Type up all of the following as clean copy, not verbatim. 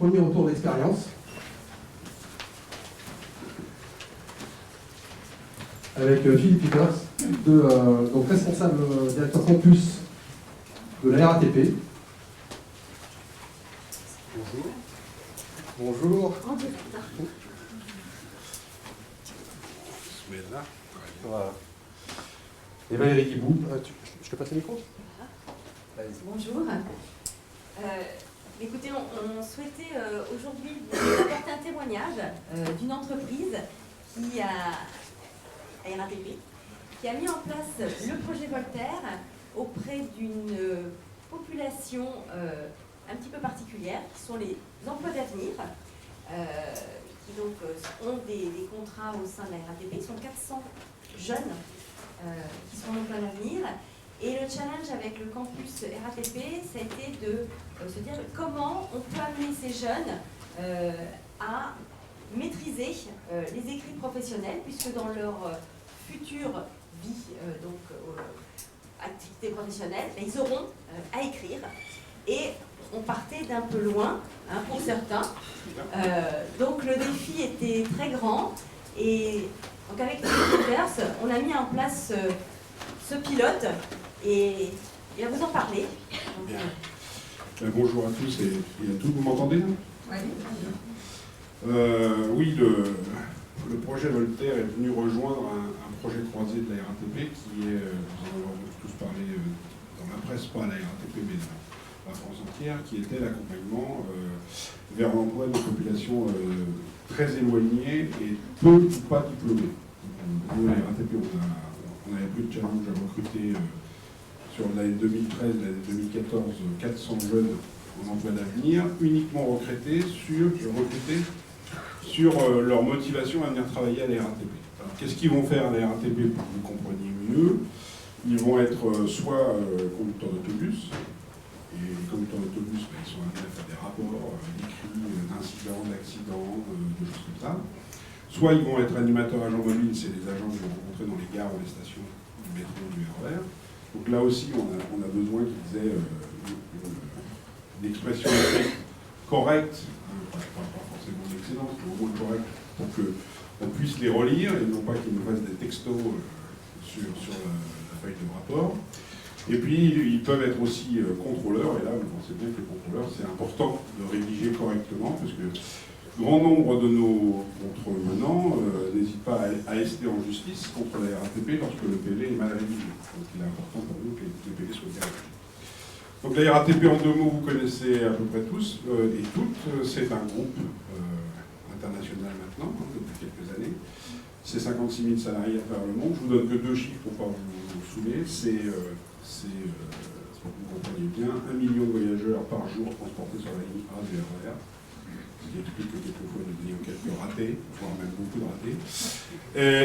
premier retour d'expérience. Avec Philippe Peters, donc responsable directeur campus de la RATP. Bonjour. Bonjour. Voilà. Et Valérie Guibou, je te passe le micro. Bonjour. Écoutez, on souhaitait aujourd'hui vous apporter un témoignage d'une entreprise qui a RATP, qui a mis en place le projet Voltaire auprès d'une population un petit peu particulière, qui sont les emplois d'avenir, qui donc ont des contrats au sein de la RATP. Ils sont 400 jeunes qui sont en emploi d'avenir. Et le challenge avec le campus RATP, ça a été de se dire comment on peut amener ces jeunes à maîtriser les écrits professionnels, puisque dans leur future vie, activité professionnelle, ils auront à écrire. Et on partait d'un peu loin, pour certains. Donc le défi était très grand. Et donc avec Philippe Peters, on a mis en place ce pilote. Et il va vous en parler. Bien. Bonjour à tous et à toutes. Vous m'entendez là? Oui, le projet Voltaire est venu rejoindre un projet croisé de la RATP qui est, nous en avons tous parlé dans la presse, pas à la RATP mais dans la France entière, qui était l'accompagnement vers l'emploi de populations très éloignées et peu ou pas diplômées. Nous, à la RATP, on avait plus de challenge à recruter sur l'année 2013, l'année 2014, 400 jeunes en emploi d'avenir, uniquement recrutés sur leur motivation à venir travailler à la RATP. Alors, qu'est-ce qu'ils vont faire à la RATP pour que vous compreniez mieux? Ils vont être soit conducteurs d'autobus, et les conducteurs d'autobus, ils sont amenés à faire des rapports, d'écrits, d'incidents, d'accidents, de choses comme ça. Soit ils vont être animateurs agents mobiles, c'est les agents que vous rencontrez dans les gares ou les stations du métro ou du RER. Donc là aussi, on a besoin qu'ils aient une expression correcte, pas forcément d'excellence, mais au moins correcte, pour qu'on puisse les relire et non pas qu'ils nous fassent des textos sur la feuille de rapport. Et puis, ils peuvent être aussi contrôleurs, et là, vous pensez bien que les contrôleurs, c'est important de rédiger correctement, parce que grand nombre de nos contrevenants n'hésitent pas à ester en justice contre la RATP lorsque le PV est mal rédigé. Donc il est important pour nous que les PV soient bien rédigés. Donc la RATP, en deux mots, vous connaissez à peu près tous et toutes. C'est un groupe international maintenant, depuis quelques années. C'est 56 000 salariés à travers le monde. Je vous donne que deux chiffres pour ne pas vous saouler. C'est, pour que vous compreniez bien, 1 million de voyageurs par jour transportés sur la ligne A du RER. Ce qui explique que quelquefois nous ayons quelques ratés, voire même beaucoup de ratés.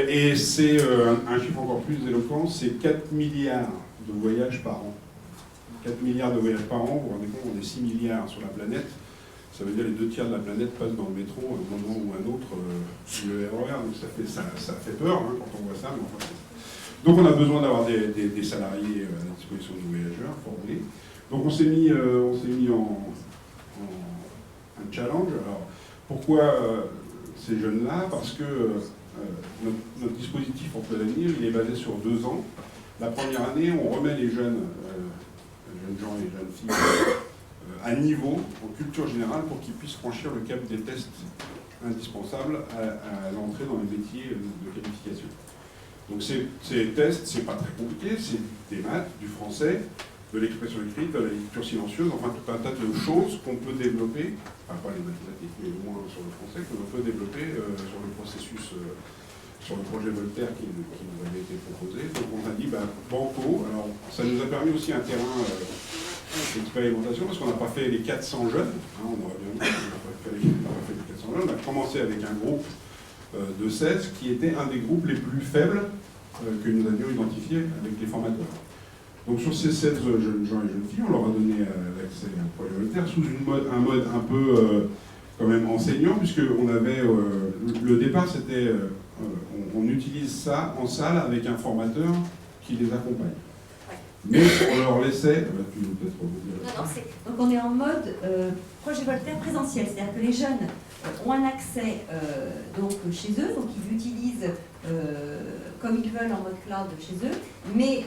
Et c'est un chiffre encore plus éloquent, c'est 4 milliards de voyages par an. 4 milliards de voyages par an, vous vous rendez compte, on est 6 milliards sur la planète. Ça veut dire que les 2 tiers de la planète passent dans le métro à un moment ou à un autre sur le RER. Donc ça fait peur quand on voit ça. Mais enfin, donc on a besoin d'avoir des salariés à la disposition de nos voyageurs formés. Donc on s'est mis en un challenge. Alors, pourquoi ces jeunes-là? Parce que notre dispositif emploi d'avenir, il est basé sur 2 ans. La première année, on remet les jeunes gens et jeunes filles à niveau en culture générale pour qu'ils puissent franchir le cap des tests indispensables à l'entrée dans les métiers de qualification. Donc ces tests, c'est pas très compliqué, c'est des maths, du français, de l'expression écrite, de la lecture silencieuse, enfin tout un tas de choses qu'on peut développer, enfin pas les mathématiques, mais au moins sur le français, que l'on peut développer sur le processus, sur le projet Voltaire qui nous avait été proposé. Donc on a dit, banco, alors ça nous a permis aussi un terrain d'expérimentation, parce qu'on n'a pas fait les 400 jeunes, on aurait bien dit, on n'a pas fait les 400 jeunes, on a commencé avec un groupe de 16 qui était un des groupes les plus faibles que nous avions identifiés avec les formateurs. Donc sur ces 16 jeunes gens et jeunes filles, on leur a donné l'accès au projet Voltaire sous un mode un peu quand même enseignant, puisque on avait le départ c'était on utilise ça en salle avec un formateur qui les accompagne. mais on leur laissait, tu veux peut-être rebondir. Non, non, donc on est en mode projet Voltaire présentiel, c'est-à-dire que les jeunes ont un accès donc chez eux, donc ils l'utilisent comme ils veulent en mode cloud chez eux, mais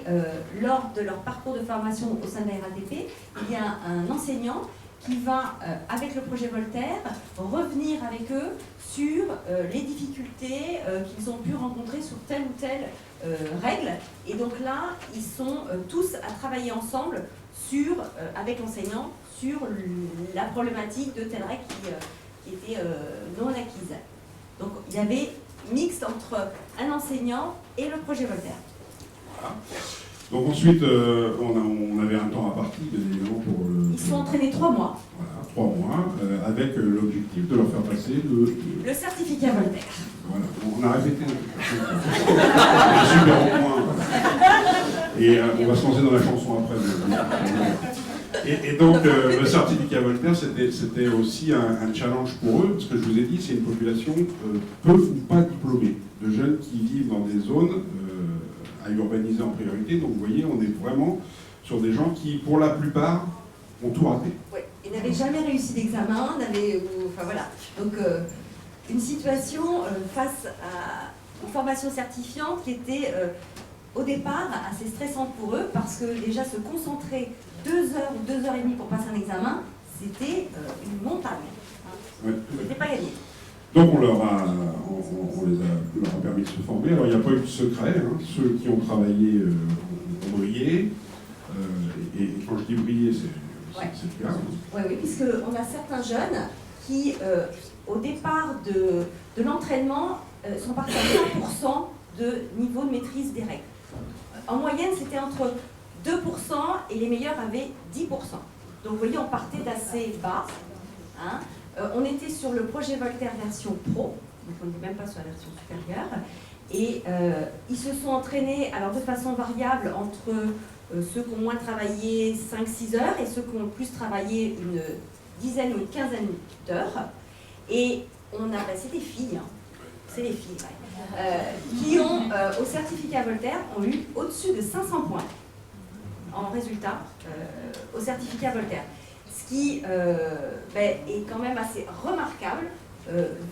lors de leur parcours de formation au sein de la RATP, il y a un enseignant qui va, avec le projet Voltaire, revenir avec eux sur les difficultés qu'ils ont pu rencontrer sur telle ou telle règle. Et donc là, ils sont tous à travailler ensemble sur, avec l'enseignant sur la problématique de telle règle qui était non acquise. Donc il y avait mixte entre un enseignant et le projet Voltaire. Voilà. Donc ensuite, on avait un temps imparti, bien évidemment, pour Ils sont entraînés 3 mois. Voilà, 3 mois, avec l'objectif de leur faire passer le certificat Voltaire. Voilà, on a répété un super bon point. Et on va se lancer dans la chanson après. Et donc, le certificat Voltaire, c'était aussi un challenge pour eux, parce que je vous ai dit, c'est une population peu ou pas diplômée, de jeunes qui vivent dans des zones à urbaniser en priorité. Donc, vous voyez, on est vraiment sur des gens qui, pour la plupart, ont tout raté. Oui, ils n'avaient jamais réussi l'examen, enfin voilà. Donc, une situation face à une formation certifiante qui était au départ assez stressante pour eux, parce que déjà se concentrer 2 heures ou 2 heures et demie pour passer un examen, c'était une montagne. Ouais. C'était pas gagné. Donc on leur a permis de se former. Alors il n'y a pas eu de secret, hein. Ceux qui ont travaillé ont brillé. Et quand je dis briller, c'est le cas. Oui, oui, puisqu'on a certains jeunes qui, au départ de l'entraînement, sont partis à 100% de niveau de maîtrise des règles. En moyenne, c'était entre 2% et les meilleurs avaient 10%. Donc vous voyez, on partait d'assez bas. Hein. On était sur le projet Voltaire version pro, donc on n'était même pas sur la version supérieure. Et ils se sont entraînés alors de façon variable entre ceux qui ont moins travaillé 5-6 heures et ceux qui ont plus travaillé une dizaine ou une quinzaine d'heures. Et c'est des filles, hein. C'est les filles, ouais. Qui ont, au certificat Voltaire, ont eu au-dessus de 500 points en résultat au certificat Voltaire. Ce qui est quand même assez remarquable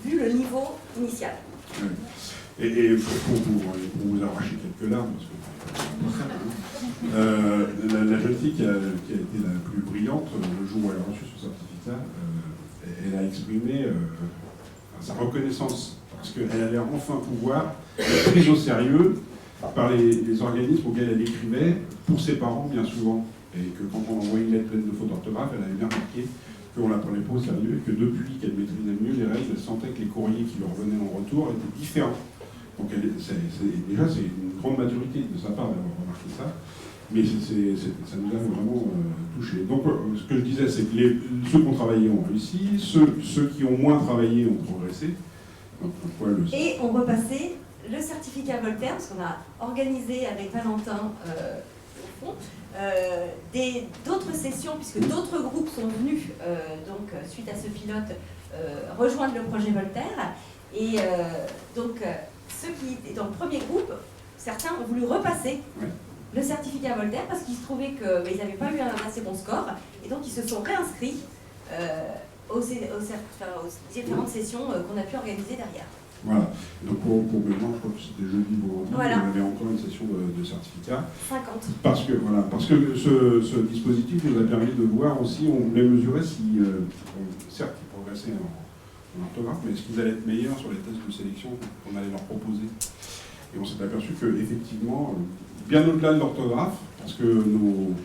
vu le niveau initial. Et pour vous arracher quelques larmes, parce que la jeune fille qui a été la plus brillante, le jour où elle a reçu son certificat, elle a exprimé sa reconnaissance, parce qu'elle allait enfin pouvoir être prise au sérieux par les organismes auxquels elle écrivait, pour ses parents bien souvent. Et que quand on envoyait une lettre pleine de fautes d'orthographe, elle avait bien marqué qu'on ne la prenait pas au sérieux, et que depuis qu'elle maîtrisait mieux les règles, elle sentait que les courriers qui leur venaient en retour étaient différents. Donc déjà, c'est une grande maturité de sa part d'avoir remarqué ça, mais ça nous a vraiment touchés. Donc ce que je disais, c'est que ceux qui ont travaillé ont réussi, ceux qui ont moins travaillé ont progressé. Donc, et on repassait le certificat Voltaire, parce qu'on a organisé avec Valentin au fond, d'autres sessions, puisque d'autres groupes sont venus, donc suite à ce pilote, rejoindre le projet Voltaire. Et donc, ceux qui étaient dans le premier groupe, certains ont voulu repasser le certificat Voltaire parce qu'ils se trouvaient qu'ils n'avaient pas eu un assez bon score. Et donc, ils se sont réinscrits aux différentes sessions qu'on a pu organiser derrière. Voilà. Donc pour maintenant, je crois que c'était jeudi vendredi, voilà. On avait encore une session de certificat. 50. Parce que ce dispositif nous a permis de voir aussi, on voulait mesurer si, certes, ils progressaient en orthographe, mais est-ce qu'ils allaient être meilleurs sur les tests de sélection qu'on allait leur proposer. Et on s'est aperçu qu'effectivement, bien au-delà de l'orthographe, parce que nos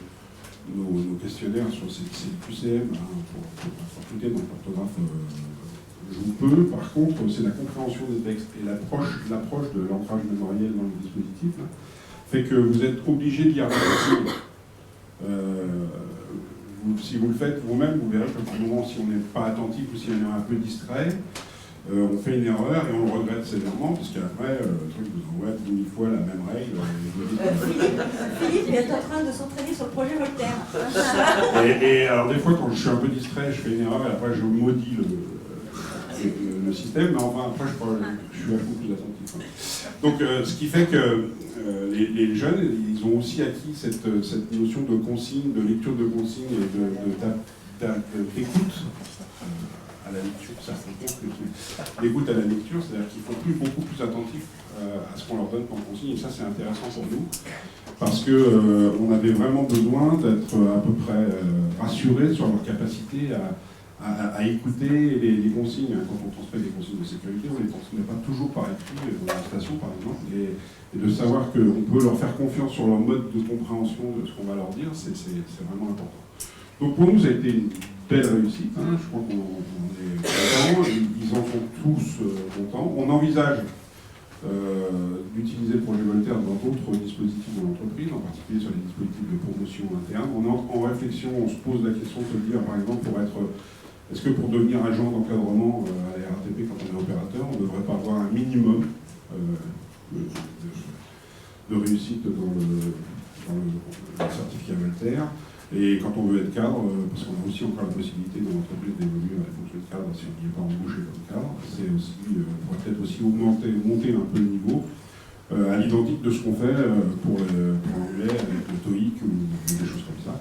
questionnaires sur ces QCM, pour tout dans l'orthographe, joue peu. Par contre, c'est la compréhension des textes et l'approche de l'ancrage mémoriel dans le dispositif là, fait que vous êtes obligé de lire la consigne. Si vous le faites vous-même, vous verrez que par moment, si on n'est pas attentif ou si on est un peu distrait, on fait une erreur et on le regrette sévèrement, parce qu'après, le truc vous envoie 10 000 fois la même règle. Philippe est en train de s'entraîner sur le projet Voltaire. Et alors des fois, quand je suis un peu distrait, je fais une erreur et après je maudis le système, mais enfin après je suis vachement plus attentif. Donc, ce qui fait que les jeunes, ils ont aussi acquis cette notion de consigne, de lecture de consigne et d'écoute à la lecture. Ça l'écoute à la lecture, c'est-à-dire qu'ils sont beaucoup plus attentifs à ce qu'on leur donne comme consigne, et ça c'est intéressant pour nous, parce qu'on avait vraiment besoin d'être à peu près rassurés sur leur capacité à écouter les consignes. Quand on transmet des consignes de sécurité, on ne les transmet pas toujours par écrit dans la station par exemple, et de savoir qu'on peut leur faire confiance sur leur mode de compréhension de ce qu'on va leur dire, c'est vraiment important. Donc pour nous, ça a été une belle réussite, hein. Je crois qu'on est contents, ils en sont tous contents. On envisage d'utiliser le projet Voltaire dans d'autres dispositifs de l'entreprise, en particulier sur les dispositifs de promotion interne. On est en réflexion, on se pose la question de se dire, par exemple, est-ce que pour devenir agent d'encadrement à la RATP quand on est opérateur, on ne devrait pas avoir un minimum de réussite dans le certificat Voltaire? Et quand on veut être cadre, parce qu'on a aussi encore la possibilité dans l'entreprise d'évoluer à la fonction de cadre, si on n'y est pas embauché comme cadre, c'est aussi, on pourrait peut-être aussi monter un peu le niveau à l'identique de ce qu'on fait pour l'anglais avec le TOEIC ou des choses comme ça.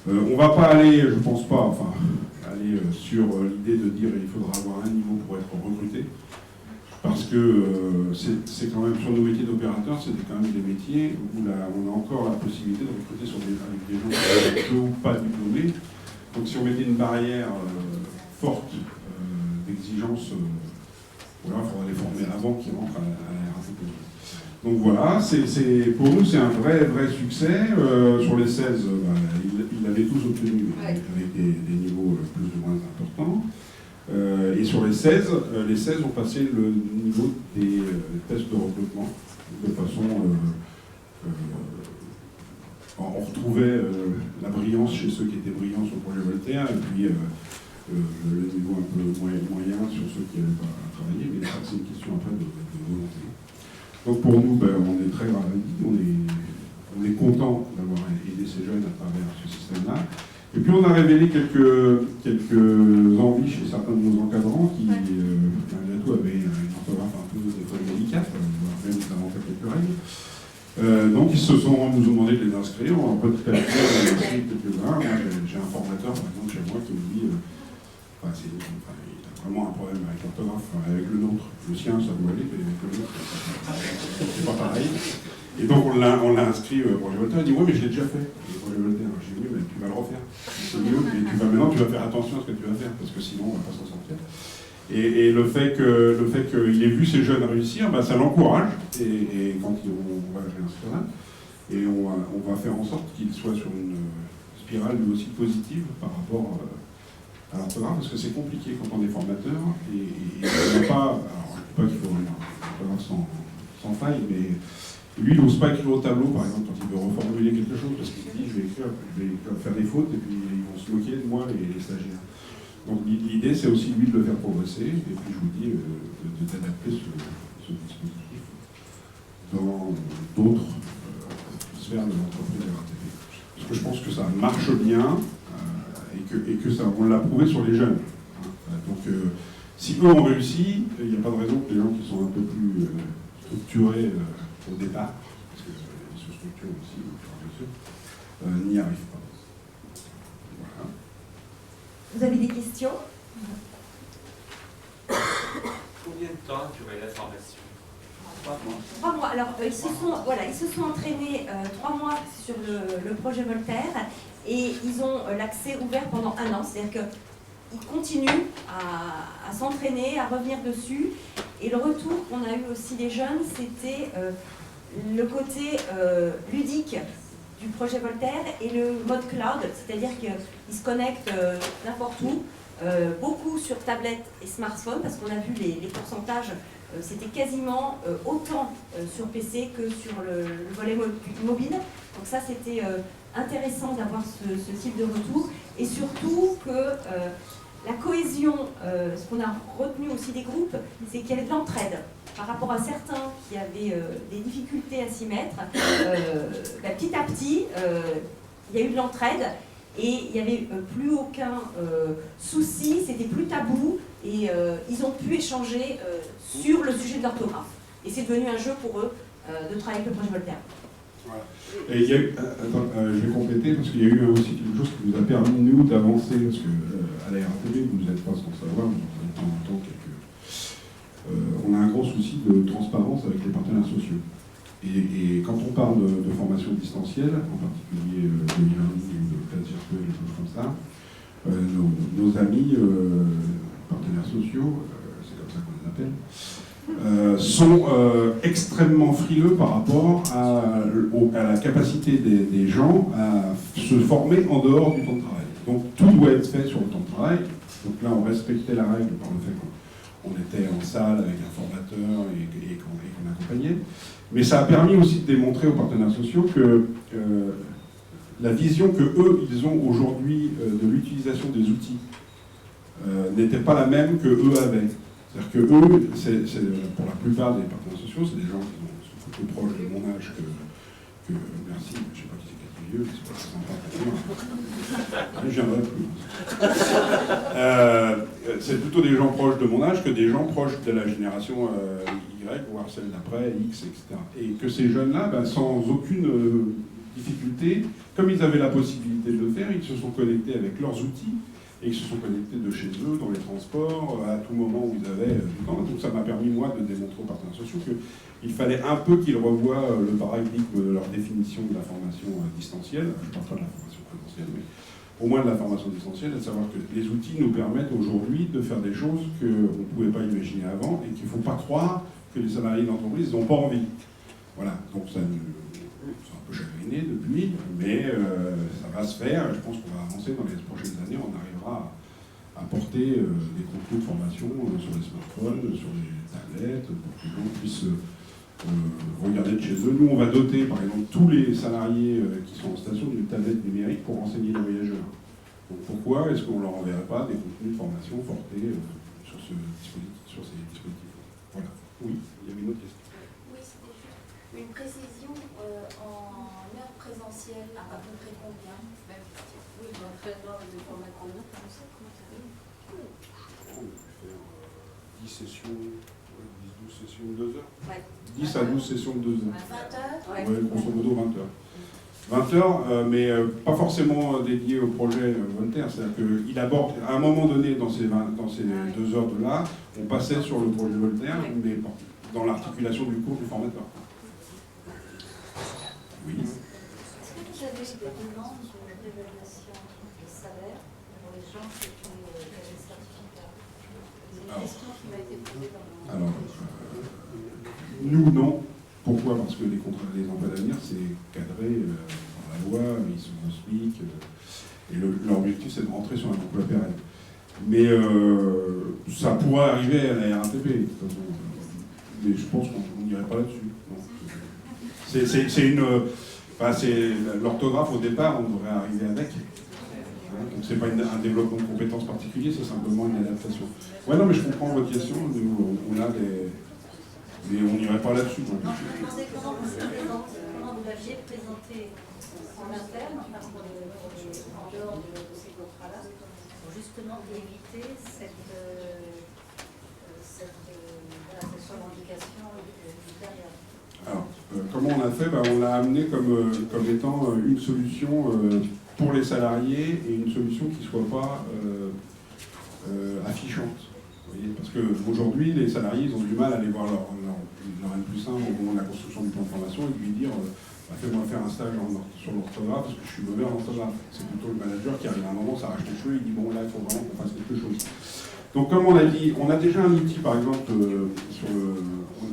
On ne va pas aller, je pense pas, aller sur l'idée de dire qu'il faudra avoir un niveau pour être recruté, parce que c'est quand même, sur nos métiers d'opérateurs, c'est quand même des métiers où on a encore la possibilité de recruter avec des gens qui sont peu ou pas diplômés. Donc si on mettait une barrière forte d'exigence, voilà, il faudrait les former avant qu'ils rentrent à la RATP. Donc voilà, pour nous c'est un vrai succès. Sur les 16, ils l'avaient tous obtenu avec des niveaux plus ou moins importants. Et sur les 16 ont passé le niveau des tests de recrutement de façon... on retrouvait la brillance chez ceux qui étaient brillants sur le projet Voltaire, et puis le niveau un peu moyen sur ceux qui n'avaient pas travaillé, mais ça c'est une question après de volonté. Donc pour nous, on est très ravis, on est content d'avoir aidé ces jeunes à travers ce système-là. Et puis on a révélé quelques envies chez certains de nos encadrants qui, malgré tout, avaient une orthographe un peu des fois délicate, voire même d'inventer quelques règles. Donc ils nous ont demandé de les inscrire, on va peut-être inscrire quelques-uns. Moi j'ai un formateur par exemple chez moi qui me dit il a vraiment un problème avec l'orthographe, avec le nôtre. Le sien ça doit aller, mais avec le nôtre c'est pas pareil. Et donc on l'a inscrit pour les Voltaire, il dit ouais mais je l'ai déjà fait pour les Voltaire. J'ai dit oui mais tu vas le refaire. C'est mieux, mais maintenant tu vas faire attention à ce que tu vas faire, parce que sinon on va pas s'en sortir. Et le fait qu'il ait vu ces jeunes réussir, ça l'encourage, et quand on va réinscrire là, et on va faire en sorte qu'il soit sur une spirale lui aussi positive par rapport à l'orthographe, parce que c'est compliqué quand on est formateur, et on n'a pas, alors je ne dis pas qu'il faut une orthographe sans faille, mais lui il n'ose pas écrire au tableau par exemple quand il veut reformuler quelque chose, parce qu'il dit je vais faire des fautes, et puis ils vont se moquer de moi les stagiaires. Donc l'idée c'est aussi lui de le faire progresser, et puis je vous dis d'adapter ce dispositif dans d'autres sphères de l'entreprise RATP. Parce que je pense que ça marche bien, et que ça, on l'a prouvé sur les jeunes. Donc si eux ont réussi, il n'y a pas de raison que les gens qui sont un peu plus structurés au départ, parce qu'ils se structurent aussi au fur et à mesure, n'y arrivent pas. Voilà. Vous avez des questions? Combien de temps a duré la formation? 3 mois. 3 mois. Alors, ils se sont entraînés 3 mois sur le projet Voltaire, et ils ont l'accès ouvert pendant 1 an. C'est-à-dire qu'ils continuent à s'entraîner, à revenir dessus. Et le retour qu'on a eu aussi des jeunes, c'était le côté ludique du projet Voltaire et le mode cloud, c'est-à-dire qu'ils se connectent n'importe où, beaucoup sur tablette et smartphone, parce qu'on a vu les pourcentages, c'était quasiment autant sur PC que sur le volet mobile. Donc ça c'était intéressant d'avoir ce type de retour, et surtout que la cohésion, ce qu'on a retenu aussi des groupes, c'est qu'il y avait de l'entraide. Par rapport à certains qui avaient des difficultés à s'y mettre, petit à petit, il y a eu de l'entraide, et il n'y avait plus aucun souci, c'était plus tabou, et ils ont pu échanger sur le sujet de l'orthographe. Et c'est devenu un jeu pour eux de travailler avec le projet Voltaire. Voilà. Et il y a eu, je vais compléter parce qu'il y a eu aussi quelque chose qui nous a permis, nous, d'avancer, parce que à la RATP, vous n'êtes pas sans savoir, vous avez de temps en temps on a un gros souci de transparence avec les partenaires sociaux. Et quand on parle de formation distancielle, en particulier de e-learning ou de classe virtuelle, des choses comme ça, nos amis partenaires sociaux, c'est comme ça qu'on les appelle, sont extrêmement frileux par rapport à la capacité des gens à se former en dehors du temps de travail. Donc tout doit être fait sur le temps de travail. Donc là, on respectait la règle par le fait qu'on était en salle avec un formateur et qu'on accompagnait. Mais ça a permis aussi de démontrer aux partenaires sociaux que la vision que eux, ils ont aujourd'hui de l'utilisation des outils n'était pas la même que eux avaient. C'est-à-dire que eux, pour la plupart des partenaires sociaux, c'est des gens qui sont plutôt proches de mon âge que merci, je ne sais pas qui c'est qui est vieux, c'est pas sympa pour moi. Je viendrai plus. C'est plutôt des gens proches de mon âge que des gens proches de la génération Y, voire celle d'après, X, etc. Et que ces jeunes-là, sans aucune difficulté, comme ils avaient la possibilité de le faire, ils se sont connectés avec leurs outils et ils se sont connectés de chez eux, dans les transports, à tout moment où ils avaient du temps. Donc ça m'a permis, moi, de démontrer aux partenaires sociaux qu'il fallait un peu qu'ils revoient le paradigme de leur définition de la formation distancielle. Je ne parle pas de la formation présentielle, mais au moins de la formation distancielle, et de savoir que les outils nous permettent aujourd'hui de faire des choses qu'on ne pouvait pas imaginer avant et qu'il ne faut pas croire que les salariés d'entreprise n'ont pas envie. Voilà, donc ça un peu chagriné depuis, mais ça va se faire. Je pense qu'on va avancer dans les prochaines années. On arrivera à porter des contenus de formation sur les smartphones, sur les tablettes, pour que les gens puissent regarder de chez eux. Nous, on va doter, par exemple, tous les salariés qui sont en station d'une tablette numérique pour enseigner les voyageurs. Donc pourquoi est-ce qu'on ne leur enverrait pas des contenus de formation portés sur ces dispositifs? Voilà. Oui, il y avait une autre question. Oui, c'était juste une précision en heure présentielle, à peu près combien? Oui, dans le fait de formation. On peut faire 10 sessions, 10-12 sessions de 2 heures. Ouais. 10 à 12 sessions de 2 heures. 20 heures? Ouais, grosso modo 20 heures. 20 heures, mais pas forcément dédiées au projet Voltaire. C'est-à-dire qu'il aborde, à un moment donné, dans ces 2 heures de là, on passait sur le projet Voltaire, mais dans l'articulation du cours du formateur. Oui. Est-ce que vous avez eu des demandes d'évaluation des salaires pour les gens qui ont des certificats? C'est une question qui m'a été posée dans mon... Alors, nous, non. Pourquoi? Parce que les emplois d'avenir, c'est cadré par la loi, ils sont au SMIC, et leur objectif, c'est de rentrer sur un emploi pérenne. Mais ça pourrait arriver à la RATP, de toute façon. Mais je pense qu'on n'irait pas là-dessus. C'est l'orthographe au départ, on devrait arriver avec. Donc c'est pas un développement de compétences particulier, c'est simplement une adaptation. Ouais, non, mais je comprends votre question. Nous, on a des... Mais on n'irait pas là-dessus. Je me demandais comment vous l'aviez présenté en interne, en dehors de ces contrats-là, pour justement éviter cette revendication ultérieure. Alors, comment on a fait? On l'a amené comme étant une solution pour les salariés et une solution qui ne soit pas affichante. Vous voyez, parce qu'aujourd'hui, les salariés ils ont du mal à aller voir leur N+1 au moment de la construction du plan de formation et de lui dire fais-moi faire un stage sur l'orthographe parce que je suis mauvais en orthographe. C'est plutôt le manager qui arrive à un moment, s'arrache les cheveux et il dit bon là il faut vraiment qu'on fasse quelque chose. Donc comme on a dit, on a déjà un outil par exemple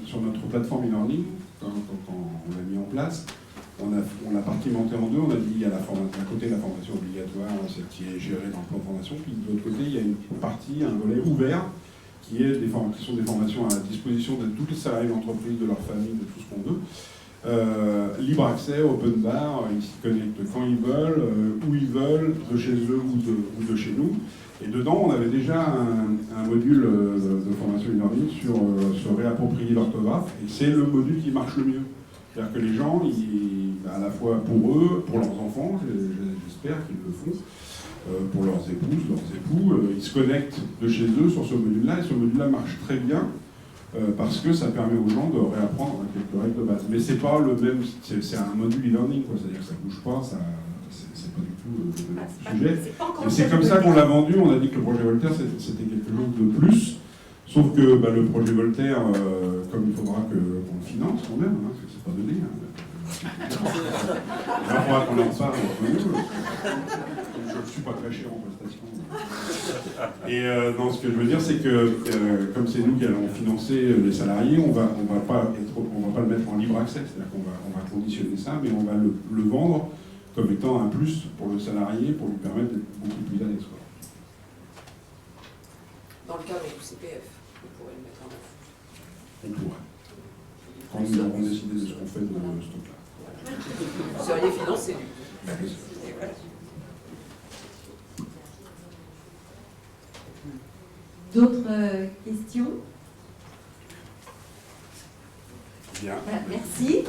sur notre plateforme e-learning, quand on l'a mis en place. On l'a partimenté en deux, on a dit il y a d'un côté la formation obligatoire, celle qui est gérée dans le plan de formation, puis de l'autre côté il y a une partie, un volet ouvert, qui sont des formations à disposition de tous les salariés d'entreprise, de leur famille, de tout ce qu'on veut. Libre accès, open bar, ils s'y connectent quand ils veulent, où ils veulent, de chez eux ou de chez nous. Et dedans, on avait déjà un module de formation e-learning sur se réapproprier l'orthographe, et c'est le module qui marche le mieux. C'est-à-dire que les gens, à la fois pour eux, pour leurs enfants, j'espère qu'ils le font, pour leurs épouses, leurs époux, ils se connectent de chez eux sur ce module-là, et ce module-là marche très bien. parce que ça permet aux gens de réapprendre quelques règles de base. Mais c'est pas le même, c'est un module e-learning, quoi, c'est-à-dire que ça bouge pas, c'est pas du tout le même sujet. C'est pas encore Et c'est comme ça qu'on l'a vendu, on a dit que le projet Voltaire c'était quelque chose de plus, sauf que le projet Voltaire, comme il faudra qu'on le finance quand même, hein, c'est pas donné. Hein. Il faudra qu'on en parle entre nous. Je ne suis pas très cher en prestation. Et non, ce que je veux dire, c'est que comme c'est nous qui allons financer les salariés, on va pas le mettre en libre accès, c'est-à-dire qu'on va conditionner ça, mais on va le vendre comme étant un plus pour le salarié, pour lui permettre d'être beaucoup plus à l'aise. Dans le cadre du CPF, vous pourrez le mettre en œuvre. On pourrait. Quand nous aurons décidé de ce qu'on fait de ce truc-là. Vous seriez financé. D'autres questions? Bien. Merci.